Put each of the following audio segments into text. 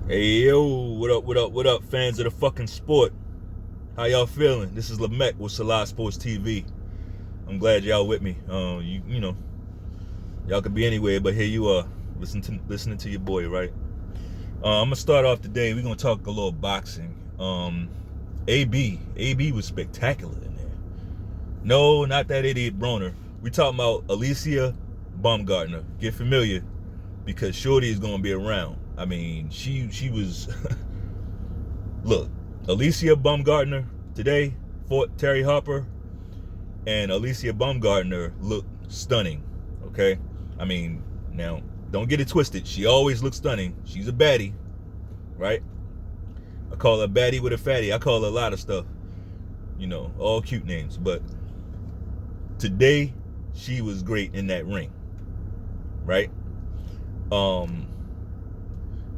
Hey yo, what up, fans of the fucking sport? How y'all feeling? This is Lamech with selahsportsTV. I'm glad y'all with me. You know, y'all could be anywhere, but here you are, listening to your boy, right? I'm gonna start off today. We're gonna talk a little boxing. AB was spectacular in there. No, not that idiot Broner. We talking about Alicia Baumgardner. Get familiar, because Shorty is gonna be around. I mean, she was. Look, Alicia Baumgardner today fought Terry Harper, and Alicia Baumgardner looked stunning. Okay, I mean, now don't get it twisted. She always looks stunning. She's a baddie, right? I call her baddie with a fatty. I call her a lot of stuff. You know, all cute names. But today, she was great in that ring, right?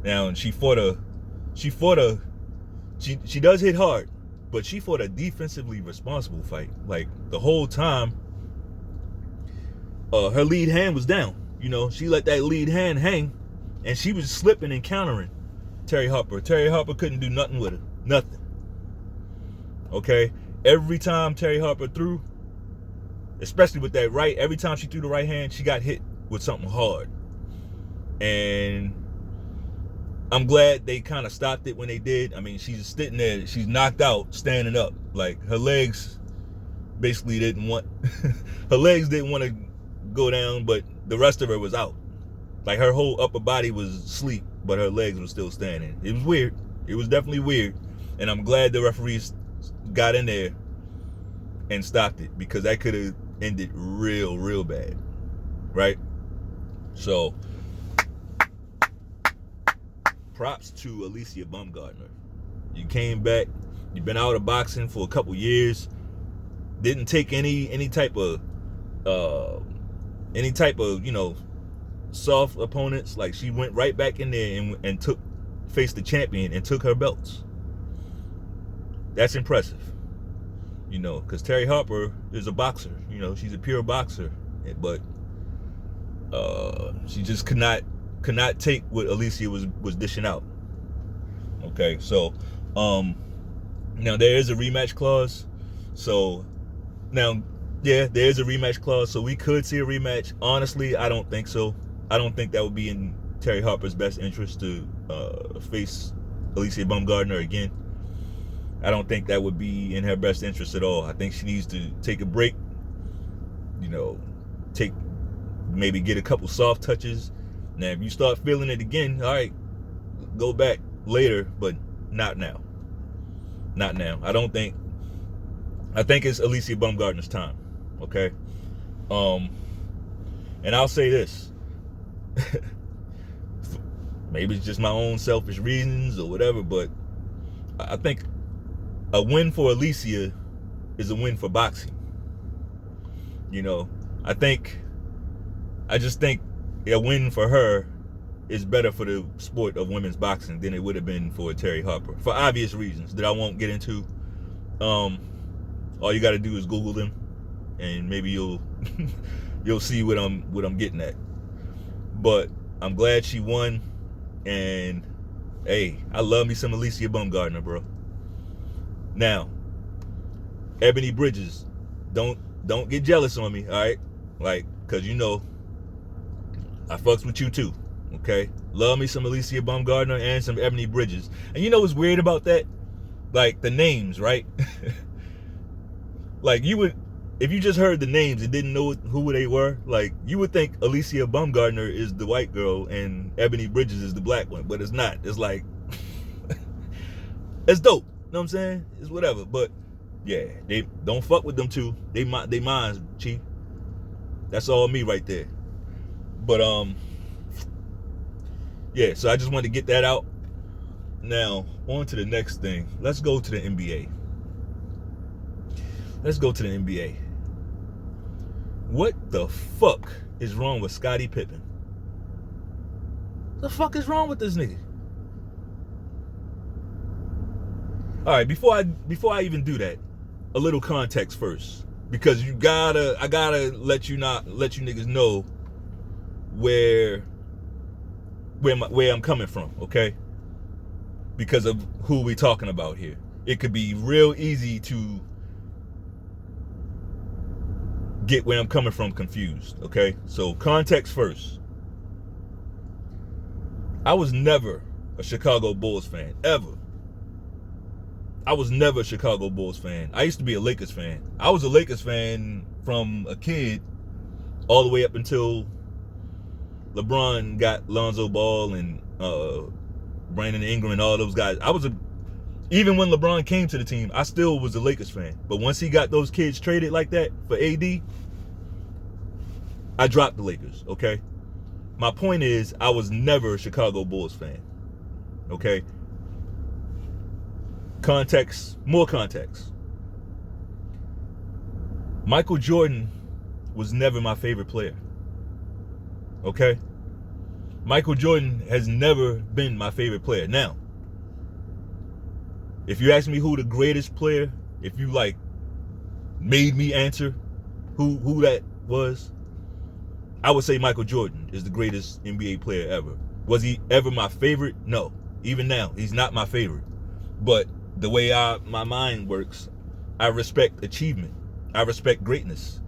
Now she does hit hard, but she fought a defensively responsible fight. Like the whole time, her lead hand was down. You know, she let that lead hand hang, and she was slipping and countering Terry Harper. Terry Harper couldn't do nothing with her. Nothing. Okay? Every time Terry Harper threw, especially with that right, every time she threw the right hand, she got hit with something hard. And I'm glad they kind of stopped it when they did. I mean, she's sitting there, she's knocked out, standing up. Like her legs basically didn't want her legs didn't want to go down, but the rest of her was out. Like her whole upper body was asleep, but her legs were still standing. It was weird. It was definitely weird. And I'm glad the referees got in there and stopped it, because that could have ended real bad. Right? So props to Alicia Baumgardner. You came back. You've been out of boxing for a couple years. Didn't take any type of you know, soft opponents. Like, she went right back in there and faced the champion and took her belts. That's impressive. You know, because Terry Harper is a boxer. You know, she's a pure boxer, but she just could not take what Alycia was dishing out. Okay, so now there is a rematch clause. So now, yeah, there is a rematch clause, so we could see a rematch. Honestly, I don't think so. I don't think that would be in Terry Harper's best interest to face Alicia Baumgardner again. I don't think that would be in her best interest at all. I think she needs to take a break. You know, maybe get a couple soft touches. Now, if you start feeling it again, all right, go back later, but not now. Not now. I think it's Alicia Baumgardner's time. Okay. And I'll say this. Maybe it's just my own selfish reasons or whatever, but I think a win for Alycia is a win for boxing. You know, I just think a win for her is better for the sport of women's boxing than it would have been for Terry Harper, for obvious reasons that I won't get into. All you got to do is Google them, and maybe you'll see what I'm getting at. But I'm glad she won, and hey, I love me some Alicia Baumgardner, bro. Now, Ebony Bridges, don't get jealous on me, all right? Like, cause you know I fucks with you too, okay? Love me some Alicia Baumgardner and some Ebony Bridges. And you know what's weird about that? Like, the names, right? Like, you would, if you just heard the names and didn't know who they were, like, you would think Alicia Baumgardner is the white girl and Ebony Bridges is the black one, but it's not. It's like, it's dope. You know what I'm saying? It's whatever. But yeah, they don't fuck with them two. They minds, chief. That's all me right there. But yeah, so I just wanted to get that out. Now, on to the next thing. Let's go to the NBA. What the fuck is wrong with Scottie Pippen? The fuck is wrong with this nigga? All right, before I even do that, a little context first, because I gotta let you niggas know where I'm coming from, okay? because of who we're talking about here. It could be real easy to get where I'm coming from confused, okay? So context first. I was never a Chicago Bulls fan, ever. I was never a Chicago Bulls fan. I used to be a Lakers fan. I was a Lakers fan from a kid all the way up until LeBron got Lonzo Ball and Brandon Ingram and all those guys. Even when LeBron came to the team, I still was a Lakers fan. But once he got those kids traded like that for AD, I dropped the Lakers, okay? My point is, I was never a Chicago Bulls fan, okay? Context, more context. Michael Jordan was never my favorite player, okay? Michael Jordan has never been my favorite player. Now, if you ask me who the greatest player, if you like made me answer who that was, I would say Michael Jordan is the greatest NBA player ever. Was he ever my favorite? No. Even now, he's not my favorite. But the way my mind works, I respect achievement. I respect greatness.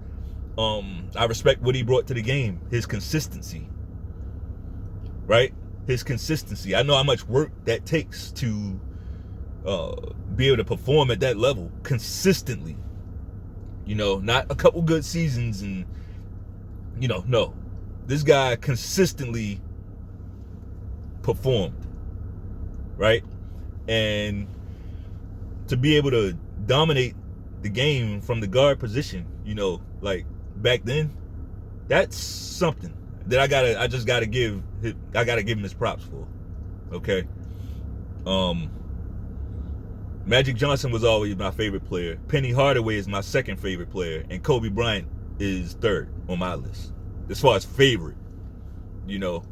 I respect what he brought to the game, his consistency. Right? His consistency. I know how much work that takes to be able to perform at that level consistently. You know, not a couple good seasons and, you know, no. This guy consistently performed, right? And to be able to dominate the game from the guard position, you know, like back then, that's something that I just gotta give him his props for. Okay. Magic Johnson was always my favorite player. Penny Hardaway is my second favorite player, and Kobe Bryant is third on my list. As far as favorite, you know,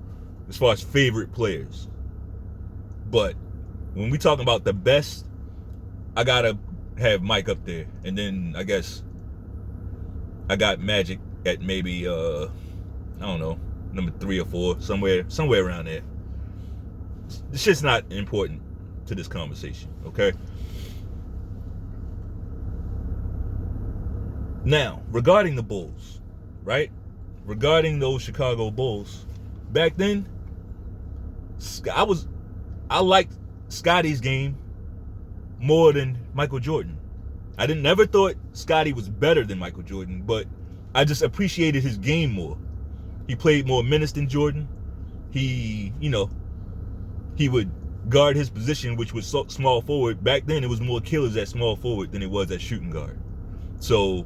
as far as favorite players. But when we talking about the best, I gotta have Mike up there, and then I guess I got Magic at maybe I don't know, number 3 or 4, somewhere around there. This shit's not important to this conversation, okay? Now, regarding the Bulls, right? Regarding those Chicago Bulls, back then, I liked Scottie's game more than Michael Jordan. I never thought Scottie was better than Michael Jordan, but I just appreciated his game more. He played more minutes than Jordan. He, you know, he would guard his position, which was small forward. Back then, it was more killers at small forward than it was at shooting guard. So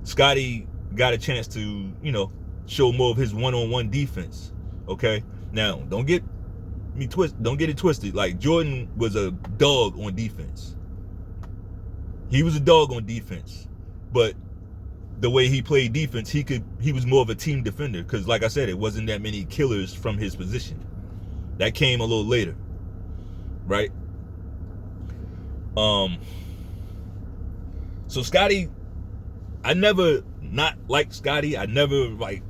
Scottie got a chance to, you know, show more of his one-on-one defense. Okay? Now, don't get it twisted. Like, Jordan was a dog on defense. He was a dog on defense. But the way he played defense, he was more of a team defender, because like I said, it wasn't that many killers from his position. That came a little later. Right? So Scottie, I never not liked Scottie. I never like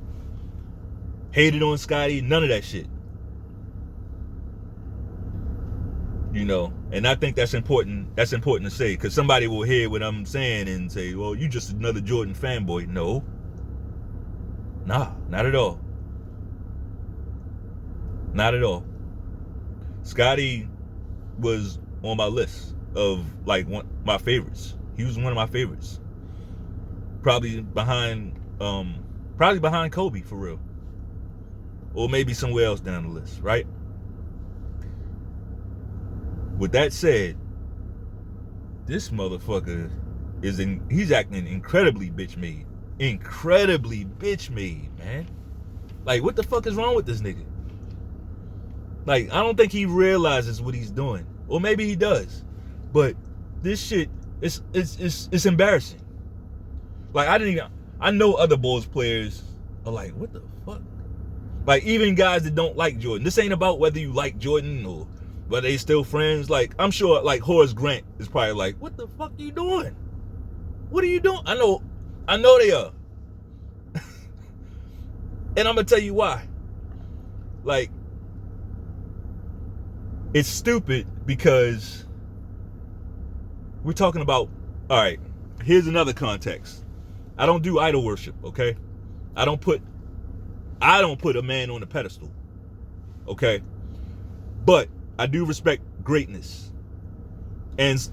hated on Scottie. None of that shit. You know, and I think that's important. That's important to say, because somebody will hear what I'm saying and say, "Well, you just another Jordan fanboy." No, nah, not at all. Not at all. Scottie was on my list of like my favorites. He was one of my favorites. Probably behind Kobe, for real. Or maybe somewhere else down the list, right? With that said, this motherfucker he's acting incredibly bitch made. Incredibly bitch made, man. Like, what the fuck is wrong with this nigga? Like, I don't think he realizes what he's doing. Or maybe he does. But this shit, it's embarrassing. Like, I know other Bulls players are like, what the fuck? Like, even guys that don't like Jordan. This ain't about whether you like Jordan or whether they still friends. Like, I'm sure, like, Horace Grant is probably like, what the fuck are you doing? What are you doing? I know they are. And I'm gonna tell you why. Like, it's stupid because we're talking about, all right, here's another context. I don't do idol worship, okay? I don't put a man on a pedestal, okay? But I do respect greatness. And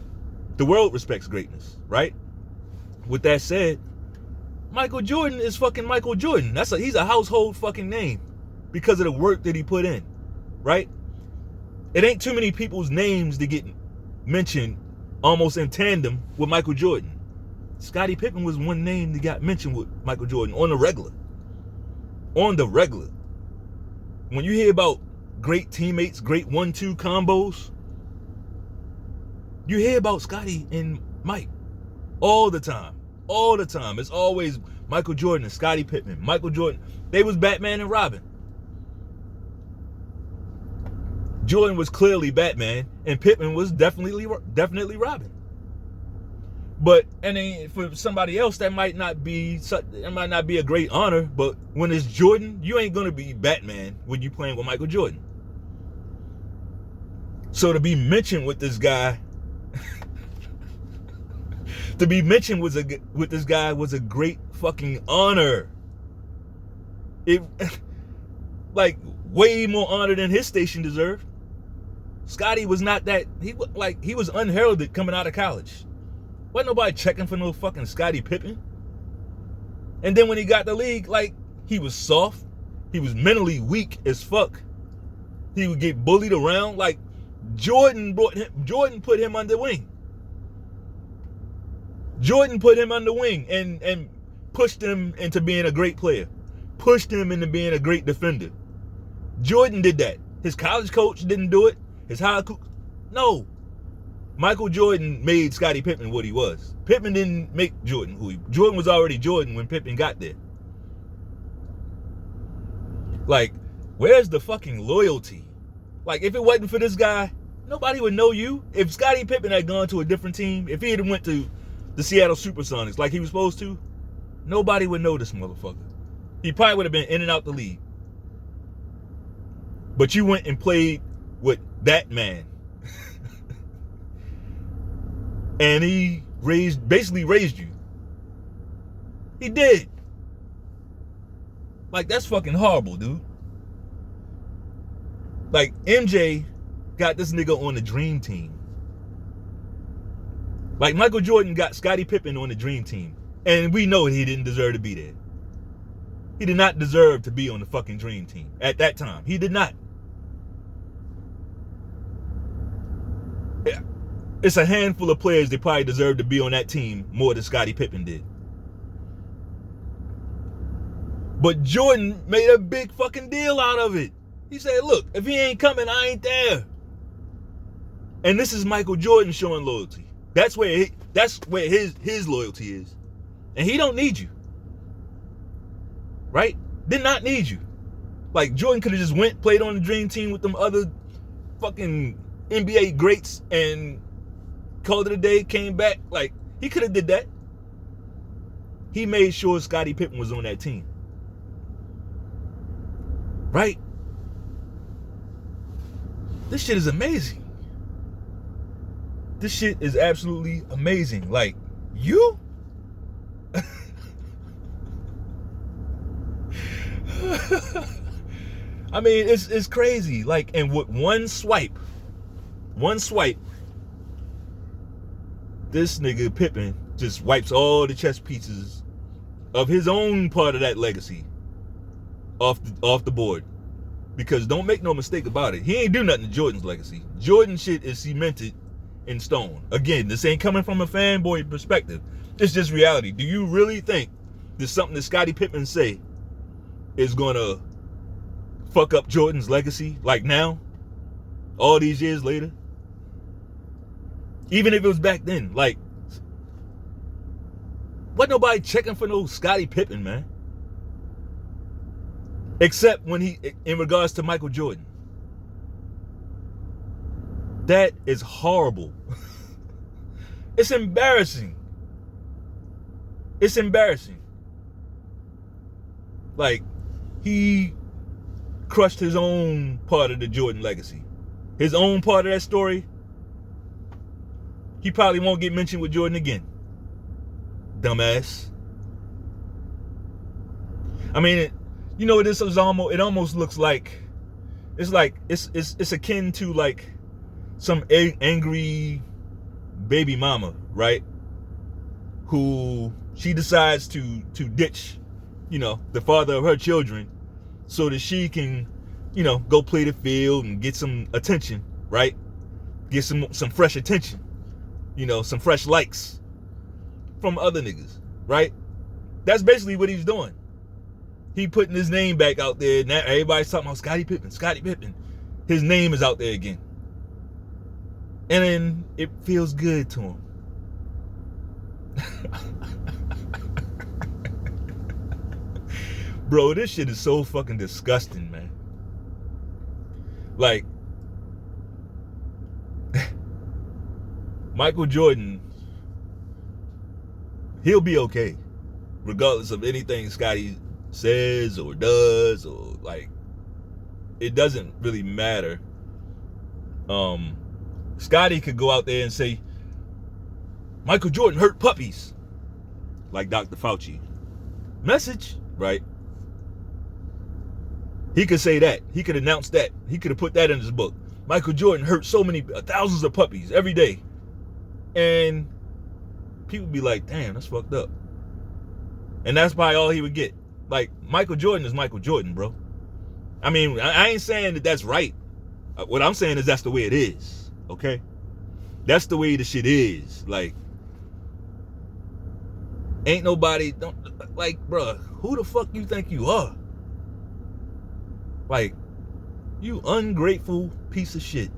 the world respects greatness, right? With that said, Michael Jordan is fucking Michael Jordan. He's a household fucking name because of the work that he put in, right? It ain't too many people's names that get mentioned almost in tandem with Michael Jordan. Scottie Pippen was one name that got mentioned with Michael Jordan on the regular. On the regular. When you hear about great teammates, great 1-2 combos, you hear about Scottie and Mike all the time. All the time. It's always Michael Jordan and Scottie Pippen. Michael Jordan. They was Batman and Robin. Jordan was clearly Batman, and Pippen was definitely Robin. But and then for somebody else, that might not be a great honor. But when it's Jordan, you ain't gonna be Batman when you playing with Michael Jordan. So to be mentioned with this guy, with this guy was a great fucking honor. It like way more honor than his station deserved. Scottie was not that. He was unheralded coming out of college. Wasn't nobody checking for no fucking Scottie Pippen. And then when he got the league, like, he was soft. He was mentally weak as fuck. He would get bullied around. Like, Jordan put him under wing. Jordan put him under wing and pushed him into being a great player. Pushed him into being a great defender. Jordan did that. His college coach didn't do it. His high school, no. Michael Jordan made Scottie Pippen what he was. Pippen didn't make Jordan who he. Jordan was already Jordan when Pippen got there. Like, where's the fucking loyalty? Like, if it wasn't for this guy, nobody would know you. If Scottie Pippen had gone to a different team, if he had went to the Seattle Supersonics like he was supposed to, nobody would know this motherfucker. He probably would have been in and out the league. But you went and played with that man. And he basically raised you. He did. Like, that's fucking horrible, dude. Like, MJ got this nigga on the dream team. Like, Michael Jordan got Scottie Pippen on the dream team. And we know he didn't deserve to be there. He did not deserve to be on the fucking dream team at that time. He did not. Yeah. It's a handful of players that probably deserve to be on that team more than Scottie Pippen did. But Jordan made a big fucking deal out of it. He said, look, if he ain't coming, I ain't there. And this is Michael Jordan showing loyalty. That's where his loyalty is. And he don't need you. Right? Did not need you. Like, Jordan could have just went, played on the dream team with them other fucking NBA greats and called it a day, came back. Like, he could have did that. He made sure Scottie Pippen was on that team. Right? This shit is amazing. This shit is absolutely amazing. Like, you? I mean, it's crazy. Like, and with one swipe, this nigga Pippen just wipes all the chess pieces of his own part of that legacy off the board. Because don't make no mistake about it, he ain't do nothing to Jordan's legacy. Jordan shit is cemented in stone. Again, this ain't coming from a fanboy perspective. It's just reality. Do you really think there's something that Scottie Pippen say is gonna fuck up Jordan's legacy, like now, all these years later? Even if it was back then, like, wasn't nobody checking for no Scottie Pippen, man. Except when in regards to Michael Jordan. That is horrible. It's embarrassing. It's embarrassing. Like, he crushed his own part of the Jordan legacy. his own part of that story, he probably won't get mentioned with Jordan again. Dumbass. I mean, this is almost. It almost looks like it's akin to like some angry baby mama, right? Who she decides to ditch, the father of her children, so that she can, go play the field and get some attention, right? Get some fresh attention, some fresh likes from other niggas, right? That's basically what he's doing. He putting his name back out there. Now everybody's talking about Scottie Pippen. His name is out there again. And then it feels good to him. Bro, this shit is so fucking disgusting, man. Like, Michael Jordan, he'll be okay, regardless of anything Scottie says or does, or like, it doesn't really matter. Scottie could go out there and say, Michael Jordan hurt puppies, like Dr. Fauci. Message, right? He could say that. He could announce that. He could have put that in his book. Michael Jordan hurt so many, thousands of puppies every day. And people be like, damn, that's fucked up. And that's probably all he would get. Like, Michael Jordan is Michael Jordan, bro. I mean, I ain't saying that that's right. What I'm saying is that's the way it is, okay? That's the way the shit is. Like, ain't nobody, like, bro, who the fuck you think you are? Like, you ungrateful piece of shit.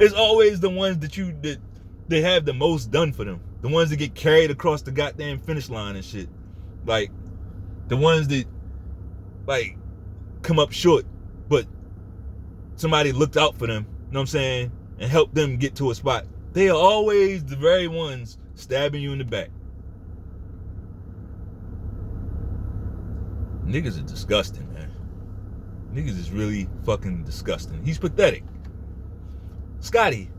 It's always the ones that they have the most done for them. The ones that get carried across the goddamn finish line and shit. Like, the ones that, like, come up short, but somebody looked out for them, you know what I'm saying, and helped them get to a spot. They are always the very ones stabbing you in the back. Niggas are disgusting, man. Niggas is really fucking disgusting. He's pathetic. Scottie,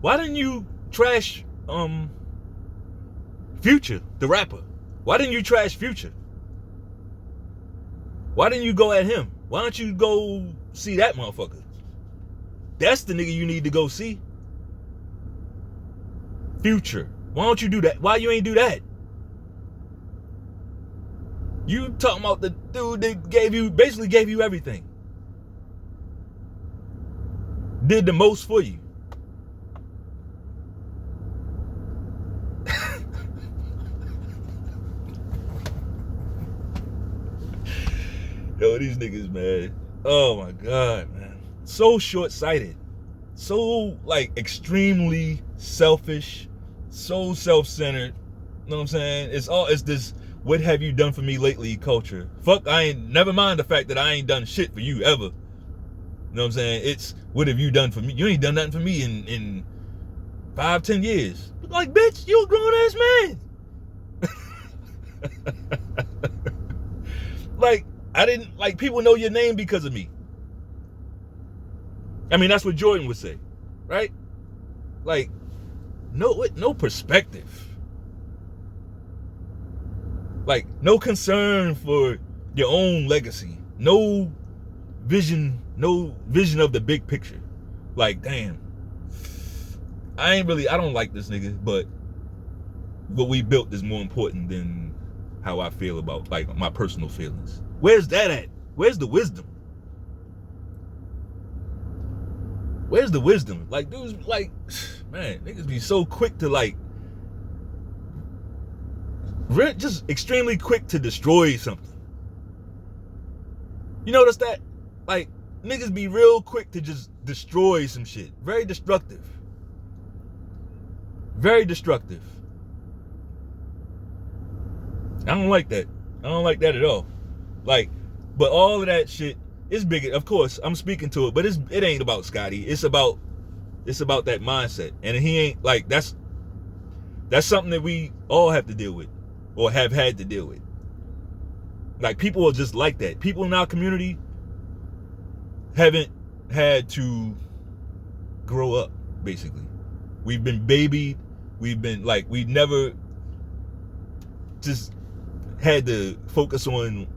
why didn't you trash Future, the rapper? Why didn't you trash Future? Why didn't you go at him? Why don't you go see that motherfucker? That's the nigga you need to go see. Future. Why don't you do that? Why you ain't do that? You talking about the dude that basically gave you everything. Did the most for you. Yo, these niggas, man. Oh my God, man. So short-sighted. So, like, extremely selfish. So self-centered. You know what I'm saying? It's this what have you done for me lately culture. Fuck, never mind the fact that I ain't done shit for you ever. You know what I'm saying? It's what have you done for me? You ain't done nothing for me in 5-10 years. Like, bitch, you a grown-ass man. Like, I didn't, like, people know your name because of me. I mean, that's what Jordan would say, right? Like, no perspective. Like, no concern for your own legacy. No vision of the big picture. Like, damn. I don't like this nigga, but what we built is more important than how I feel about, like, my personal feelings. Where's that at? Where's the wisdom? Where's the wisdom? Like, dudes, like, man, niggas be so quick to, like, just extremely quick to destroy something. You notice that? Like, niggas be real quick to just destroy some shit. Very destructive. Very destructive. I don't like that. I don't like that at all. Like, but all of that shit is big. Of course, I'm speaking to it, but it ain't about Scottie. It's about that mindset. And he ain't, like, that's something that we all have to deal with. Or have had to deal with. Like, people are just like that. People in our community, haven't had to grow up, basically. We've been babied. We've been like, we never just had to focus on,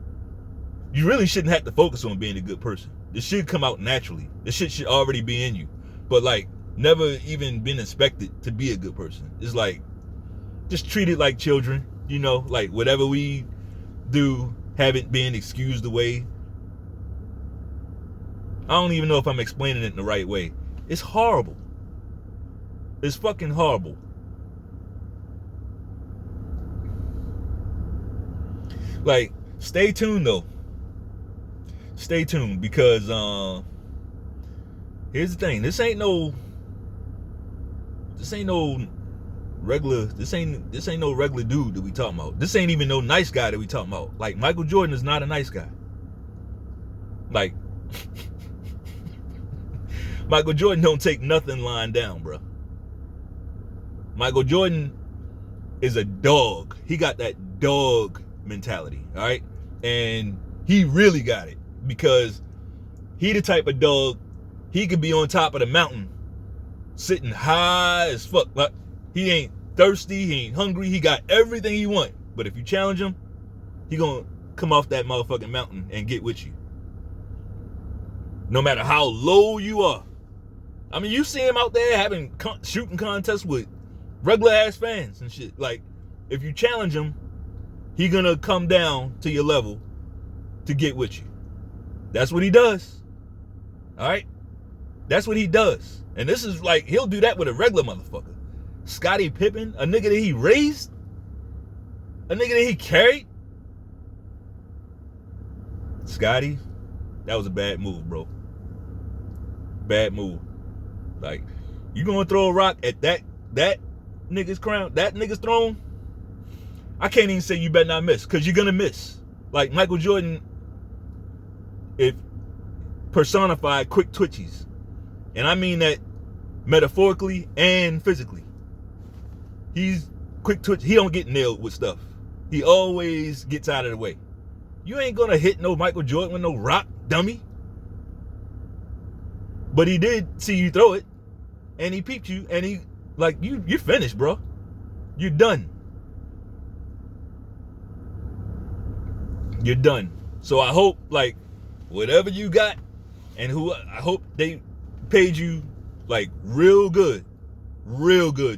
you really shouldn't have to focus on being a good person. This should come out naturally. This shit should already be in you. But like, never even been expected to be a good person. It's like, just treat it like children, you know, like whatever we do, haven't been excused away. I don't even know if I'm explaining it in the right way. It's horrible. It's fucking horrible. Like, stay tuned though. Stay tuned, because here's the thing. This ain't no regular dude that we talking about. This ain't even no nice guy that we talking about. Like, Michael Jordan is not a nice guy. Like, Michael Jordan don't take nothing lying down, bro. Michael Jordan is a dog. He got that dog mentality, all right? And he really got it, because he the type of dog, he could be on top of the mountain, sitting high as fuck. Like, he ain't thirsty, he ain't hungry, he got everything he want. But if you challenge him, he gonna come off that motherfucking mountain and get with you. No matter how low you are. I mean, you see him out there having shooting contests with regular ass fans and shit. Like, if you challenge him, he gonna come down to your level to get with you. That's what he does. All right? That's what he does. And this is like, he'll do that with a regular motherfucker. Scottie Pippen, a nigga that he raised, a nigga that he carried. Scottie, that was a bad move, bro. Bad move. Like, you gonna throw a rock at that nigga's crown, that nigga's throne? I can't even say you better not miss, because you're gonna miss. Like, Michael Jordan, if personified quick twitchies. And I mean that metaphorically and physically. He's quick twitch. He don't get nailed with stuff. He always gets out of the way. You ain't gonna hit no Michael Jordan with no rock, dummy. But he did see you throw it, and he peeped you, and he, like, you're finished, bro. You're done. You're done. So I hope, like, whatever you got, and I hope they paid you, like, real good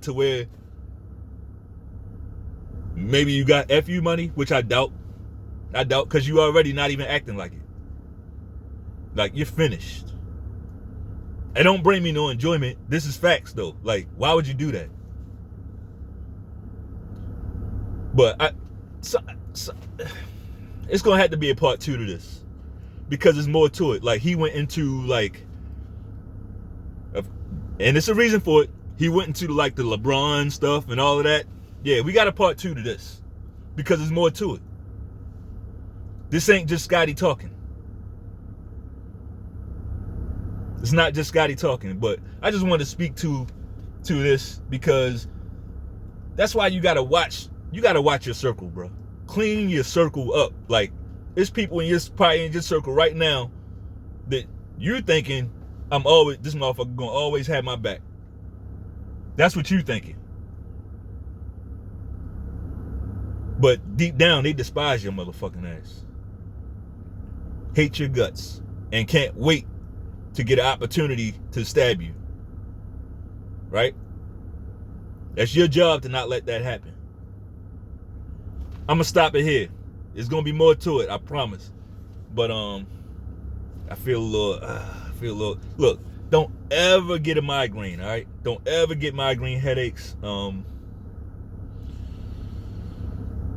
to where maybe you got FU money, which I doubt, because you already not even acting like it. Like, you're finished. And don't bring me no enjoyment. This is facts, though. Like, why would you do that? But it's gonna have to be a part 2 to this, because there's more to it. Like, he went into, like, and it's a reason for it. He went into, like, the LeBron stuff and all of that. Yeah, we got a part 2 to this, because there's more to it. This ain't just Scottie talking. It's not just Scottie talking. But I just wanted to speak to this, because that's why you gotta watch your circle, bro. Clean your circle up. Like, there's people probably in your circle right now that you're thinking, this motherfucker gonna always have my back. That's what you thinking. But deep down, they despise your motherfucking ass. Hate your guts. And can't wait to get an opportunity to stab you. Right? That's your job to not let that happen. I'm gonna stop it here. There's gonna be more to it, I promise. But I feel a little. Look, don't ever get a migraine, all right? Don't ever get migraine headaches.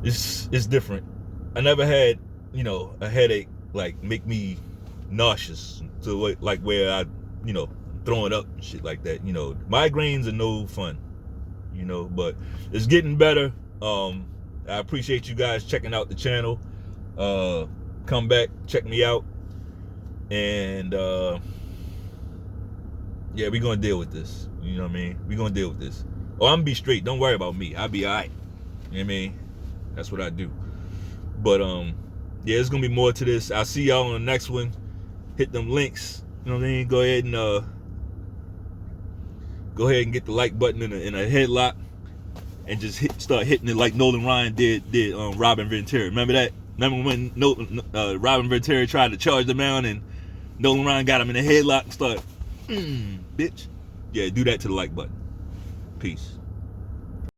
It's different. I never had, a headache like make me nauseous to like where I, throwing up and shit like that. Migraines are no fun. But it's getting better. I appreciate you guys checking out the channel. Come back, check me out, and yeah, we're gonna deal with this. You know what I mean? We're gonna deal with this. Oh, I'm gonna be straight. Don't worry about me. I'll be alright. You know what I mean? That's what I do. But yeah, there's gonna be more to this. I'll see y'all on the next one. Hit them links. know what I mean? Go ahead and get the like button in a headlock and just start hitting it like Nolan Ryan did Robin Ventura. Remember that? Remember when Robin Ventura tried to charge the mound and Nolan Ryan got him in a headlock and started, bitch. Yeah, do that to the like button. Peace.